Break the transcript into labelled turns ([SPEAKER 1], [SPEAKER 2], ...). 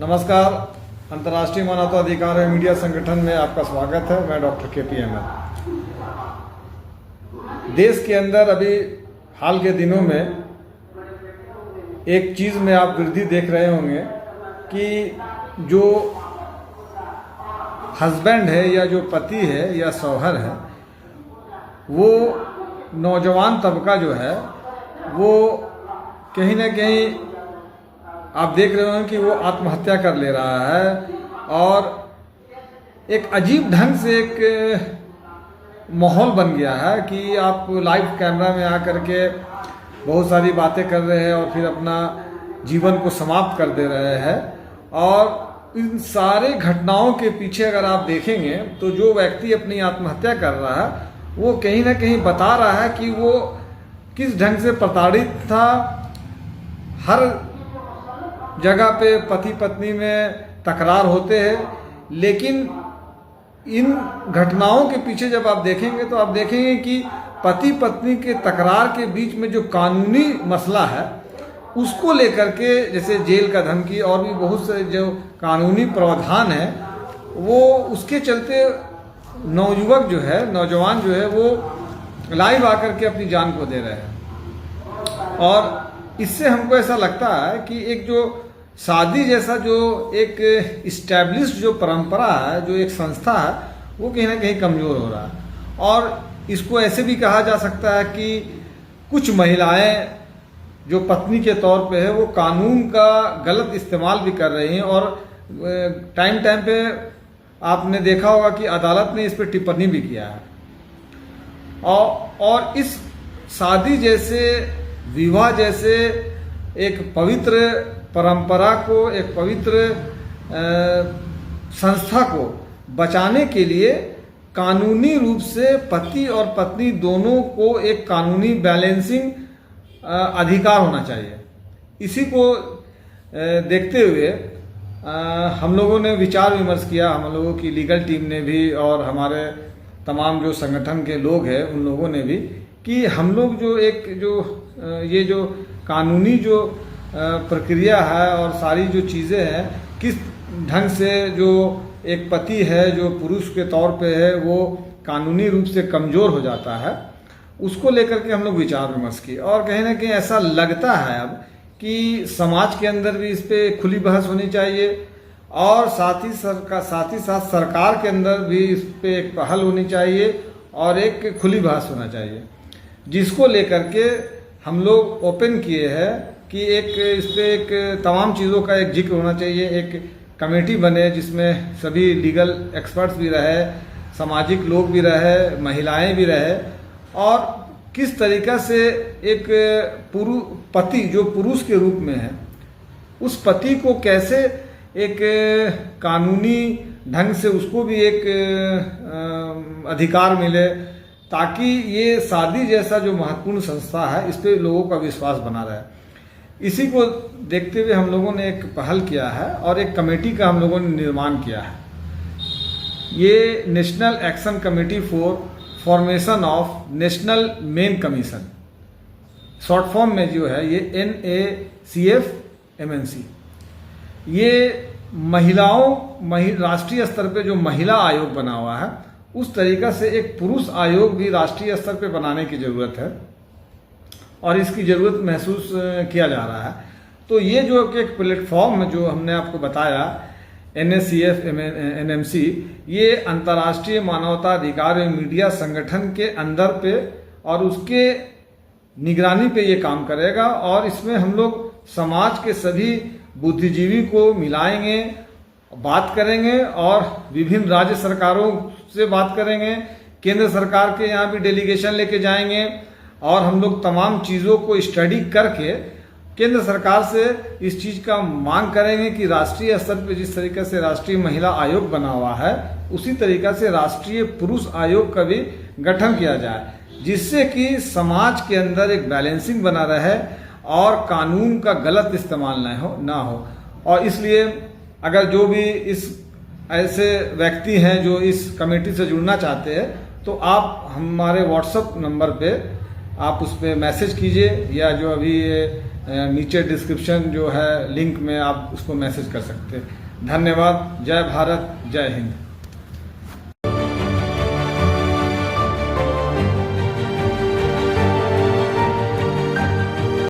[SPEAKER 1] नमस्कार। अंतर्राष्ट्रीय मानवाधिकार एवं मीडिया संगठन में आपका स्वागत है। मैं डॉक्टर KPML। देश के अंदर अभी हाल के दिनों में एक चीज़ में आप वृद्धि देख रहे होंगे कि जो हस्बैंड है या जो पति है या शौहर है, वो नौजवान तबका जो है वो कहीं ना कहीं आप देख रहे होंगे कि वो आत्महत्या कर ले रहा है और एक अजीब ढंग से एक माहौल बन गया है कि आप लाइव कैमरा में आकर के बहुत सारी बातें कर रहे हैं और फिर अपना जीवन को समाप्त कर दे रहे हैं। और इन सारे घटनाओं के पीछे अगर आप देखेंगे तो जो व्यक्ति अपनी आत्महत्या कर रहा है वो कहीं ना कहीं बता रहा है कि वो किस ढंग से प्रताड़ित था। हर जगह पे पति पत्नी में तकरार होते हैं, लेकिन इन घटनाओं के पीछे जब आप देखेंगे तो आप देखेंगे कि पति पत्नी के तकरार के बीच में जो कानूनी मसला है उसको लेकर के, जैसे जेल का धमकी और भी बहुत से जो कानूनी प्रावधान है, वो उसके चलते नौजुवक जो है, नौजवान जो है, वो लाइव आकर के अपनी जान को दे रहे हैं। और इससे हमको ऐसा लगता है कि एक जो शादी जैसा जो एक इस्टेब्लिश्ड जो परंपरा है, जो एक संस्था है, वो कहीं ना कहीं कमज़ोर हो रहा है। और इसको ऐसे भी कहा जा सकता है कि कुछ महिलाएं जो पत्नी के तौर पे है वो कानून का गलत इस्तेमाल भी कर रही हैं। और टाइम टाइम पे आपने देखा होगा कि अदालत ने इस पर टिप्पणी भी किया है। और इस शादी जैसे, विवाह जैसे एक पवित्र परंपरा को, एक पवित्र संस्था को बचाने के लिए कानूनी रूप से पति और पत्नी दोनों को एक कानूनी बैलेंसिंग अधिकार होना चाहिए। इसी को देखते हुए हम लोगों ने विचार विमर्श किया, हम लोगों की लीगल टीम ने भी और हमारे तमाम जो संगठन के लोग हैं उन लोगों ने भी, कि हम लोग जो एक जो ये जो कानूनी जो प्रक्रिया है और सारी जो चीज़ें हैं, किस ढंग से जो एक पति है जो पुरुष के तौर पे है वो कानूनी रूप से कमज़ोर हो जाता है, उसको लेकर के हम लोग विचार विमर्श किए। और कहीं ना कहीं ऐसा लगता है अब कि समाज के अंदर भी इस पर खुली बहस होनी चाहिए और साथ ही साथ सरकार के अंदर भी इस पर एक पहल होनी चाहिए और एक खुली बहस होना चाहिए, जिसको लेकर के हम लोग ओपन किए हैं कि एक इस पर एक तमाम चीज़ों का एक जिक्र होना चाहिए। एक कमेटी बने जिसमें सभी लीगल एक्सपर्ट्स भी रहे, सामाजिक लोग भी रहे, महिलाएं भी रहे, और किस तरीक़ा से एक पति जो पुरुष के रूप में है, उस पति को कैसे एक कानूनी ढंग से उसको भी एक अधिकार मिले, ताकि ये शादी जैसा जो महत्वपूर्ण संस्था है इस पे लोगों का विश्वास बना रहे। इसी को देखते हुए हम लोगों ने एक पहल किया है और एक कमेटी का हम लोगों ने निर्माण किया है। ये national action committee for formation of national main commission, short form में जो है ये NACF-MNC, ये राष्ट्रीय स्तर पे जो महिला आयोग बना हुआ है, उस तरीक़ा से एक पुरुष आयोग भी राष्ट्रीय स्तर पे बनाने की ज़रूरत है और इसकी ज़रूरत महसूस किया जा रहा है। तो ये जो एक प्लेटफॉर्म जो हमने आपको बताया, NACF-MNC, ये अंतर्राष्ट्रीय मानवाधिकार एवं मीडिया संगठन के अंदर पे और उसके निगरानी पे ये काम करेगा। और इसमें हम लोग समाज के सभी बुद्धिजीवी को मिलाएंगे, बात करेंगे और विभिन्न राज्य सरकारों से बात करेंगे, केंद्र सरकार के यहाँ भी डेलीगेशन लेके जाएंगे और हम लोग तमाम चीज़ों को स्टडी करके केंद्र सरकार से इस चीज़ का मांग करेंगे कि राष्ट्रीय स्तर पर जिस तरीके से राष्ट्रीय महिला आयोग बना हुआ है उसी तरीक़ा से राष्ट्रीय पुरुष आयोग का भी गठन किया जाए, जिससे कि समाज के अंदर एक बैलेंसिंग बना रहे और कानून का गलत इस्तेमाल ना हो। और इसलिए अगर जो भी इस ऐसे व्यक्ति हैं जो इस कमेटी से जुड़ना चाहते हैं तो आप हमारे व्हाट्सएप नंबर पे आप उस पर मैसेज कीजिए, या जो अभी नीचे डिस्क्रिप्शन जो है लिंक में आप उसको मैसेज कर सकते हैं। धन्यवाद। जय भारत, जय हिंद।